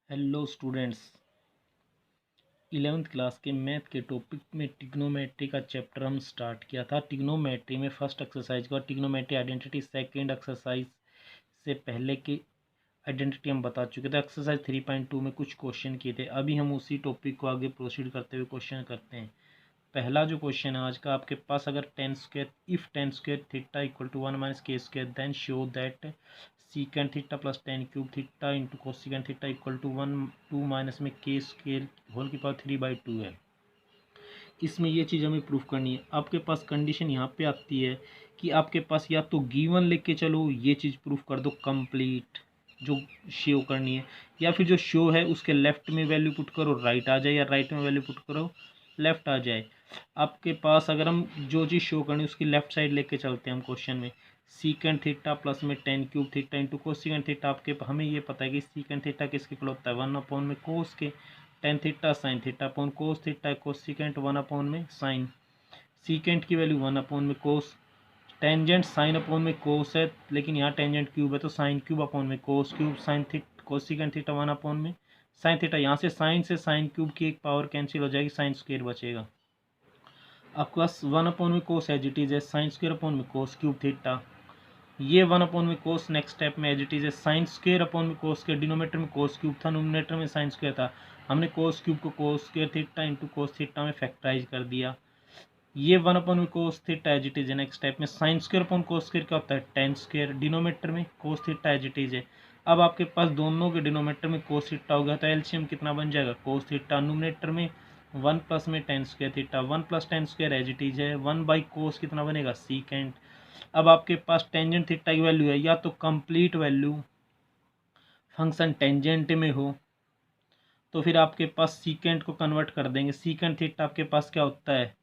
Hello students, 11th class के math के topic में ट्रिग्नोमेट्री का चैप्टर हम स्टार्ट किया था। ट्रिग्नोमेट्री में फर्स्ट एक्सरसाइज का ट्रिग्नोमेट्री आइडेंटिटी सेकंड एक्सरसाइज से पहले की आइडेंटिटी हम बता चुके थे। एक्सरसाइज 3.2 में कुछ क्वेश्चन किए थे। अभी हम उसी टॉपिक को आगे प्रोसीड करते हुए क्वेश्चन करते हैं। पहला जो क्वेश्चन है आज का, आपके पास अगर tan square theta equal to 1 minus K square then show that secant theta plus tan cube theta into cosecant theta equal to 2 minus में के स्क्वायर होल की पावर 3/2 है। इसमें ये चीज़ हमें प्रूफ करनी है। आपके पास कंडीशन यहाँ पे आती है कि आपके पास या तो गिवन लेके चलो, ये चीज़ प्रूफ कर दो कंप्लीट जो शो करनी है, या फिर जो शो है उसके लेफ्ट में वैल्यू पुट करो राइट आ जाए, या राइट में वैल्यू पुट करो लेफ्ट आ जाए। आपके पास अगर हम जो चीज़ शो करनी है उसकी लेफ्ट साइड लेके चलते हैं हम क्वेश्चन में। सीकेंट थीटा प्लस में ten cube theta into cosecant theta, आपके हमें ये पता है कि सीकेंट थीटा किसके इक्वल होता है 1 में कोस के। Tan theta sine theta upon cos theta, cosecant 1 में साइन। सीकेंट की वैल्यू 1 में कोस। टेंजेंट साइन अपॉन में कोस है, लेकिन यहाँ टेंजेंट क्यूब है तो साइन क्यूब अपॉन में cos cube. Sine cosecant theta 1 में साइन थीटा। यहाँ से साइन क्यूब की एक पावर कैंसिल हो जाएगी, साइन स्क्वायर बचेगा। आपके पास 1 में कोस एज इट इज है, साइन स्क्वायर अपॉन में कोस क्यूब थीटा। ये 1 में कोस नेक्स्ट स्टेप में एज इट इज है, साइन स्क्वायर अपॉन में कोस के। डिनोमीटर में कोस क्यूब था, नोमिनेटर में साइन स्क्वायर था। हमने कोस क्यूब को cos square theta into cos theta में फैक्टराइज कर दिया। ये 1 में cos theta as it is है। नेक्स्ट स्टेप में sine square upon cos square क्या होता है टेन स्क्वायर। डिनोमीटर में cos theta as it is है। अब आपके पास दोनों के डिनोमीटर में कोस थीटा हो गया तो एलसीएम कितना बन जाएगा कोस थीटा। नोमिनेटर में 1 प्लस में tan square theta, 1 plus tan square as it is है। 1/कोस कितना बनेगा सीकेंट। अब आपके पास टेंजेंट थीटा की वैल्यू है, या तो कंप्लीट वैल्यू फंक्शन टेंजेंट में हो तो फिर आपके पास सीकेंट को कन्वर्ट कर देंगे। सीकेंट थीटा आपके पास क्या होता है,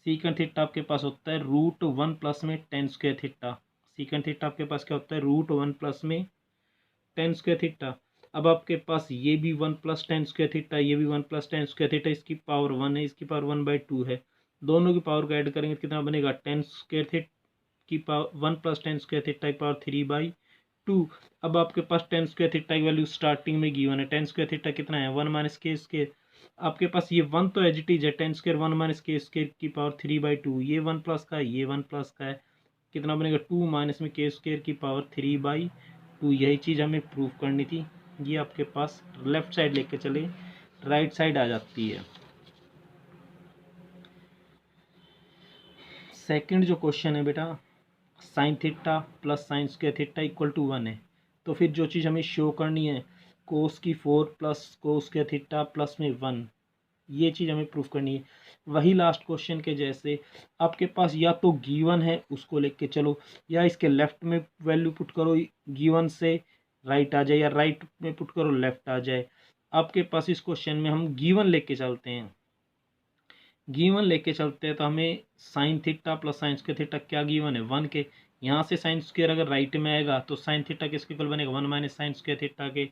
सीकेंट थीटा आपके पास होता है √1 प्लस में tan square theta. Secant theta आपके पास क्या होता है √1 प्लस में टेन स्क्वायर थीटा। अब आपके पास ये भी 1 प्लस टेन स्क्वायर थीटा, ये भी 1 प्लस टेन स्क्वायर थीटा, इसकी पावर 1 है, इसकी पावर 1/2 है। दोनों की पावर को ऐड करेंगे तो कितना बनेगा टेन स्क्वायर थीटा की power 1 plus tan square theta की पावर 3/2। अब आपके पास टेन स्क्वायर थीटा की वैल्यू स्टार्टिंग में गिवन है। टेन स्क्वायर थीटा कितना है 1 माइनस के स्क्वायर। आपके पास ये 1 तो एज इट इज है, tan square 1 minus K square की पावर 3/2। ये 1 प्लस का है, ये 1 प्लस का है, कितना बनेगा 2 माइनस में के स्क्वायर की पावर 3/2। यही चीज़ हमें प्रूफ करनी थी। ये आपके पास लेफ्ट साइड लेके चले राइट साइड आ जाती है। सेकंड जो क्वेश्चन है बेटा, sine theta plus sine square theta equal to 1 है, तो फिर जो चीज़ हमें शो करनी है कोस की 4 plus cos square theta plus में 1, ये चीज़ हमें प्रूफ करनी है। वही लास्ट क्वेश्चन के जैसे आपके पास या तो गिवन है उसको लेके चलो, या इसके लेफ्ट में वैल्यू पुट करो गिवन से राइट आ जाए, या राइट में पुट करो लेफ्ट आ जाए। आपके पास इस क्वेश्चन में हम गिवन लेके चलते हैं। गिवन लेके चलते हैं तो हमें sign theta plus sine square theta क्या गिवन है 1 के। यहाँ से साइन स्क्वायर अगर राइट में आएगा तो साइन थीटा किसके इक्वल बनेगा 1 माइनस साइन स्क्वायर थीटा के।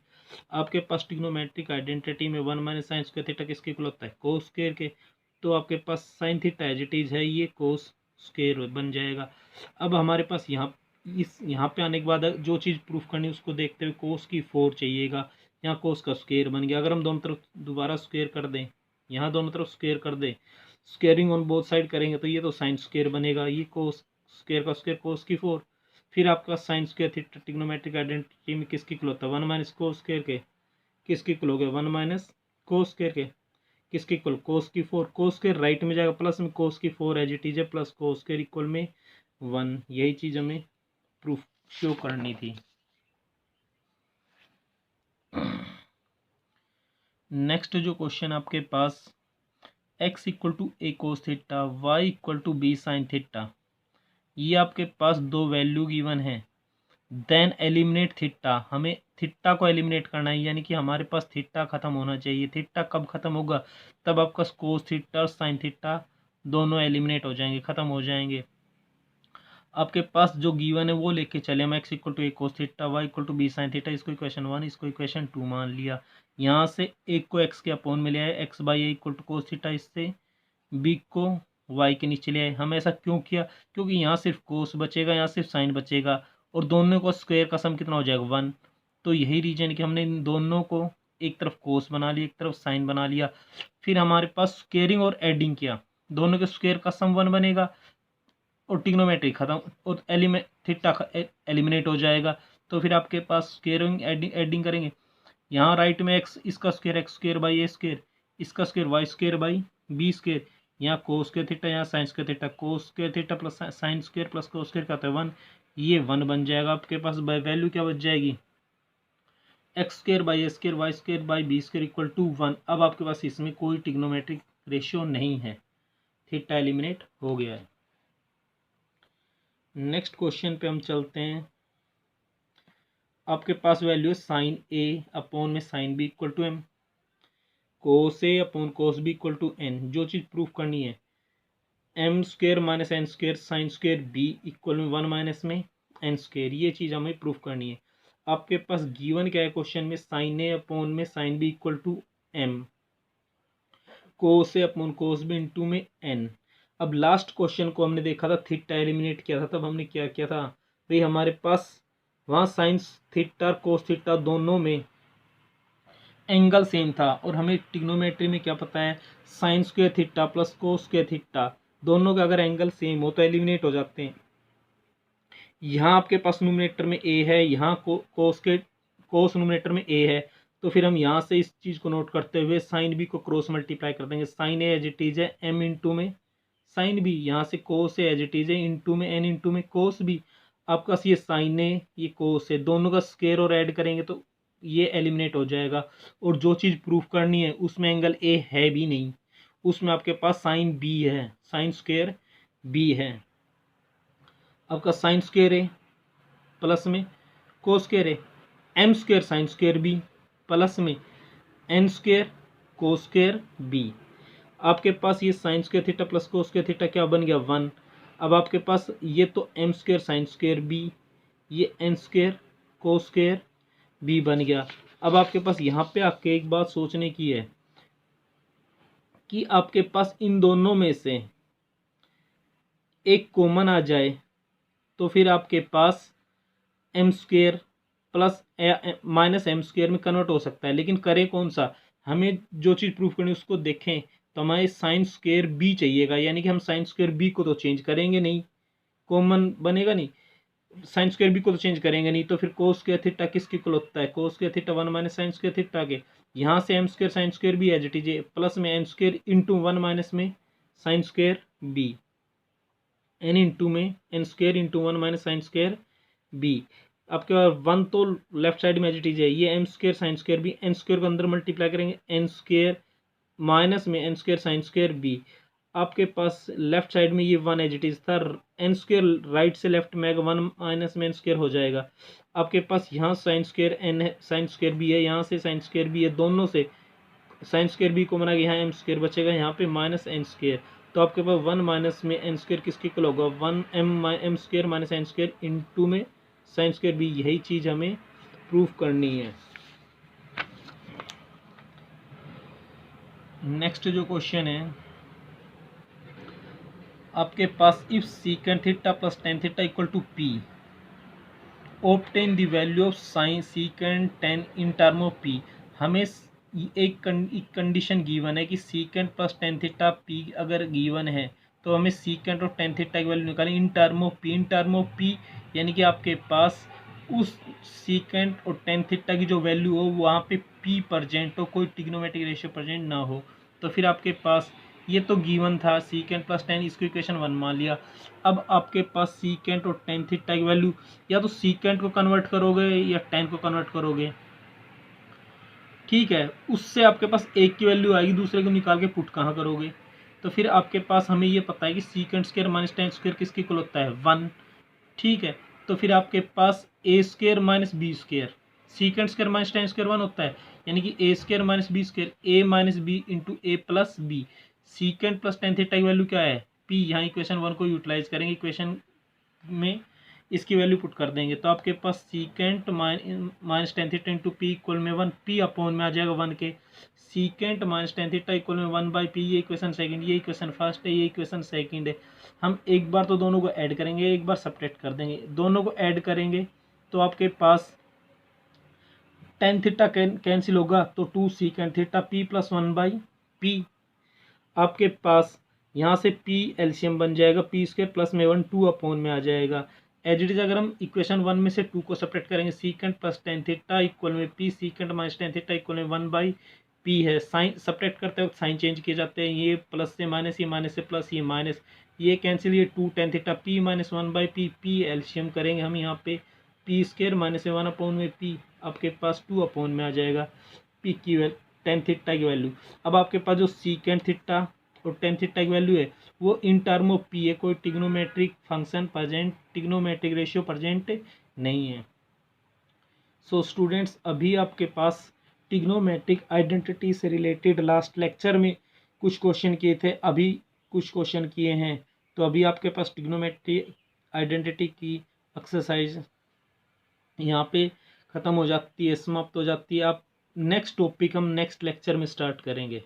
आपके पास ट्रिग्नोमेट्रिक आइडेंटिटी में 1 माइनस साइन स्क्वायर थीटा किसके इक्वल होता है कोस स्क्वायर के। तो आपके पास sine theta as it is है, ये कोस स्क्वायर बन जाएगा। अब हमारे पास यहाँ पे आने के बाद जो चीज़ प्रूफ करनी है उसको देखते हुए कोस की 4 चाहिएगा। यहाँ कोस का स्क्वायर बन गया। अगर हम दोनों तरफ दोबारा स्क्वायर कर दें, यहाँ दोनों तरफ स्क्वायर कर दें, स्क्वेयरिंग ऑन बोथ साइड करेंगे तो ये तो साइन स्क्वायर बनेगा, ये कोस स्क्वायर का स्क्वायर कोस की 4। फिर आपका sine square theta trigonometric identity में किसकी इक्वल होता है 1 माइनस कोस स्क्वायर के। किसकी इक्वल हो गया 1 माइनस कोस स्क्वायर के, किसकी इक्वल कोस की 4। कोस स्क्वायर राइट में जाएगा प्लस में कोस की 4 एज इट इज है, प्लस कोस स्क्वायर इक्वल में 1। यही चीज़ हमें प्रूफ शो करनी थी। नेक्स्ट जो क्वेश्चन आपके पास x equal to A cos theta Y equal to B sine theta, ये आपके पास दो वैल्यू गिवन है। देन एलिमिनेट थीटा, हमें थीटा को एलिमिनेट करना है, यानी कि हमारे पास थीटा खत्म होना चाहिए। थीटा कब खत्म होगा, तब आपका कोस थीटा और साइन थीटा दोनों एलिमिनेट हो जाएंगे, खत्म हो जाएंगे। आपके पास जो गिवन है वो लेके चले हम x equal to A cos theta Y equal to B sine theta, इसको इक्वेशन 1 इसको इक्वेशन 2 मान लिया। यहाँ से एक को x के अपोन में लिया है, x/a equal to cos theta, इससे बी को वाई के नीचे ले आए। हम ऐसा क्यों किया, क्योंकि यहाँ सिर्फ कोस बचेगा, यहाँ सिर्फ साइन बचेगा, और दोनों को स्क्वायर का सम कितना हो जाएगा 1। तो यही रीजन कि हमने इन दोनों को एक तरफ कोस बना लिया, एक तरफ साइन बना लिया, फिर हमारे पास स्क्वेयरिंग और एडिंग किया, दोनों के स्क्वेयर का सम 1 बनेगा और ट्रिग्नोमेट्री खत्म और थीटा एलिमिनेट हो जाएगा। तो फिर आपके पास स्क्वेयरिंग एडिंग करेंगे, यहाँ राइट में X square by A square, इसका square Y square by B square, यहाँ कोस स्क्वेयर थीटा, यहाँ sine square theta, cos square theta plus sine square plus cos square का होता है 1, ये 1 बन जाएगा। आपके पास वैल्यू क्या बच जाएगी, X square by A square Y square by B square equal to 1। अब आपके पास इसमें कोई ट्रिग्नोमेट्रिक रेशियो नहीं है, थीटा एलिमिनेट हो गया है। नेक्स्ट क्वेश्चन पे हम चलते हैं। आपके पास वैल्यू है साइन ए अपॉन में sine B equal to M, cos A upon cos B equal to N. जो चीज़ प्रूफ करनी है, M square minus N square sine square B equal में 1 माइनस में एन स्क्वेयर, ये चीज़ हमें प्रूफ करनी है। आपके पास गिवन क्या है क्वेश्चन में, साइन ए अपॉन में sine B equal to M, cos A upon cos B into में एन। अब लास्ट क्वेश्चन को हमने देखा था, थीटा एलिमिनेट किया था, तब हमने क्या किया था भाई, हमारे पास वहाँ साइन थीटा कोस थीटा दोनों में एंगल सेम था और हमें ट्रिग्नोमेट्री में क्या पता है, sign square theta plus cos square theta दोनों का अगर एंगल सेम हो तो एलिमिनेट हो जाते हैं। यहाँ आपके पास न्यूमरेटर में ए है, यहाँ कोस न्यूमरेटर में ए है, तो फिर हम यहाँ से इस चीज़ को नोट करते हुए साइन बी को क्रॉस मल्टीप्लाई कर देंगे। Sine A as it is है एम इंटू में साइन बी, यहाँ से cos A as it is है इंटू में एन इंटू में कोस बी। आपके पास ये साइन ए ये कोस है, दोनों का स्क्वायर और ऐड करेंगे तो ये एलिमिनेट हो जाएगा। और जो चीज़ प्रूफ करनी है उसमें एंगल ए है भी नहीं, उसमें आपके पास साइन बी है, साइन स्क्वायर बी है। आपका साइन स्क्वायर ए प्लस में cos square A, M square sine square B plus में N square cos square B. आपके पास ये sine square theta plus cos square theta क्या बन गया 1। अब आपके पास ये तो M square sine square B, ये N square cos square B बन गया। अब आपके पास यहाँ पे आके एक बात सोचने की है कि आपके पास इन दोनों में से एक कॉमन आ जाए तो फिर आपके पास M square plus minus M square में कन्वर्ट हो सकता है, लेकिन करे कौन सा, हमें जो चीज़ प्रूफ करनी है उसको देखें तो हमारे साइन स्क्वेयर बी चाहिएगा, यानी कि हम साइन स्क्वेयर बी को तो चेंज करेंगे नहीं, कॉमन बनेगा नहीं, साइन स्क्वेयर बी को तो चेंज करेंगे नहीं, तो फिर कोस स्क्वेयर थीटा किसके इक्वल होता है, cos square theta 1 minus sine square theta के। यहाँ से M square sine square B as it is plus में एन स्क्वेयर इंटू 1 माइनस में sine square B, N into में N square into 1 minus sine square B. आपके पास 1 तो left side में एज इट इज है, ये M square sine square B, N square को अंदर मल्टीप्लाई करेंगे, एन स्क्वेयर माइनस में N square sine square B. आपके पास लेफ्ट साइड में ये 1 एज इट इज था, एन स्क्वेयर राइट से लेफ्ट में 1 माइनस में एन स्क्वेयर हो जाएगा। आपके पास यहाँ साइन स्क्वेयर एन है, साइन स्क्वेयर बी है, यहाँ से साइन स्क्वेयर बी है, दोनों से साइन स्क्वेयर बी को बना के यहाँ एम स्क्वेयर बचेगा, यहाँ पे माइनस एन स्क्वेयर, तो आपके पास 1 माइनस में एन स्क्वेयर किसके इक्वल होगा 1 M square minus N square into में साइन स्क्वेयर बी। यही चीज़ हमें प्रूफ करनी है। नेक्स्ट जो क्वेश्चन है आपके पास, if secant theta plus tan theta equal to P, obtain the value of sine secant tan in term of P. हमें एक कंडीशन गिवन है कि secant plus tan theta P अगर गिवन है तो हमें सीकेंट और टेन थीटा की वैल्यू निकालें इन term of P. In term of P यानी कि आपके पास उस सीकेंट और टेन थीटा की जो वैल्यू हो वहाँ पे पी प्रेजेंट हो, कोई ट्रिग्नोमेट्रिक रेशियो प्रेजेंट ना हो। तो फिर आपके पास ये तो गिवन था सीकेंट प्लस टेन, इसको इक्वेशन 1 मान लिया। अब आपके पास सीकेंट और टेन थीटा की वैल्यू, या तो सीकेंट को कन्वर्ट करोगे या टेन को कन्वर्ट करोगे, ठीक है, उससे आपके पास एक की वैल्यू आएगी, दूसरे को निकाल के पुट कहाँ करोगे। तो फिर आपके पास हमें ये पता है कि secant square minus tan square किसके इक्वल होता है 1, ठीक है। तो फिर आपके पास A square minus B square, secant square minus tan square 1 होता है, यानी कि A square minus B square, A minus B into A plus B. Secant plus tan theta की वैल्यू क्या है पी, यहाँ इक्वेशन 1 को यूटिलाइज करेंगे, इक्वेशन में इसकी वैल्यू पुट कर देंगे, तो आपके पास secant minus tan theta into P equal में 1, पी अपॉन में आ जाएगा 1 के, secant minus tan theta equal में 1 बाई पी। ये इक्वेशन सेकंड, ये इक्वेशन फर्स्ट है, ये इक्वेशन सेकंड है। हम एक बार तो दोनों को ऐड करेंगे, एक बार सब्ट्रैक्ट कर देंगे। दोनों को ऐड करेंगे तो आपके पास टेन थीटा कैंसिल होगा तो 2 secant theta P plus 1/p। आपके पास यहाँ से p एलसीएम बन जाएगा, पी स्क्वायर प्लस में 1 2 अपॉन में आ जाएगा। एज इट इज अगर हम इक्वेशन 1 में से 2 को सेपरेट करेंगे, सीकेंड प्लस टेन थीटा इक्वल में p, सीकेंड minus tan theta equal में 1/p है। साइन सेपरेट करते वक्त साइन चेंज किए जाते हैं, ये प्लस से माइनस, ये माइनस से प्लस, ये माइनस, ये कैंसिल, ये 2 tan theta p minus 1/p, p LCM करेंगे हम यहाँ पे, p स्क्वायर माइनस 1 अपॉन में p, आपके पास 2 अपॉन में आ जाएगा p की वैल्यू, टेन थीटा की वैल्यू। अब आपके पास जो सीकेंड थीटा और टेन थीटा की वैल्यू है वो इन टर्म ऑफ पी है, कोई trigonometric function present, trigonometric ratio present नहीं है। सो स्टूडेंट्स, अभी आपके पास टिग्नोमेट्रिक आइडेंटिटी से रिलेटेड लास्ट लेक्चर में कुछ क्वेश्चन किए थे, अभी कुछ क्वेश्चन किए हैं, तो अभी आपके पास टिग्नोमेट्रिक आइडेंटिटी की एक्सरसाइज यहाँ पे ख़त्म हो जाती है, समाप्त हो जाती है। आप नेक्स्ट टॉपिक हम नेक्स्ट लेक्चर में स्टार्ट करेंगे।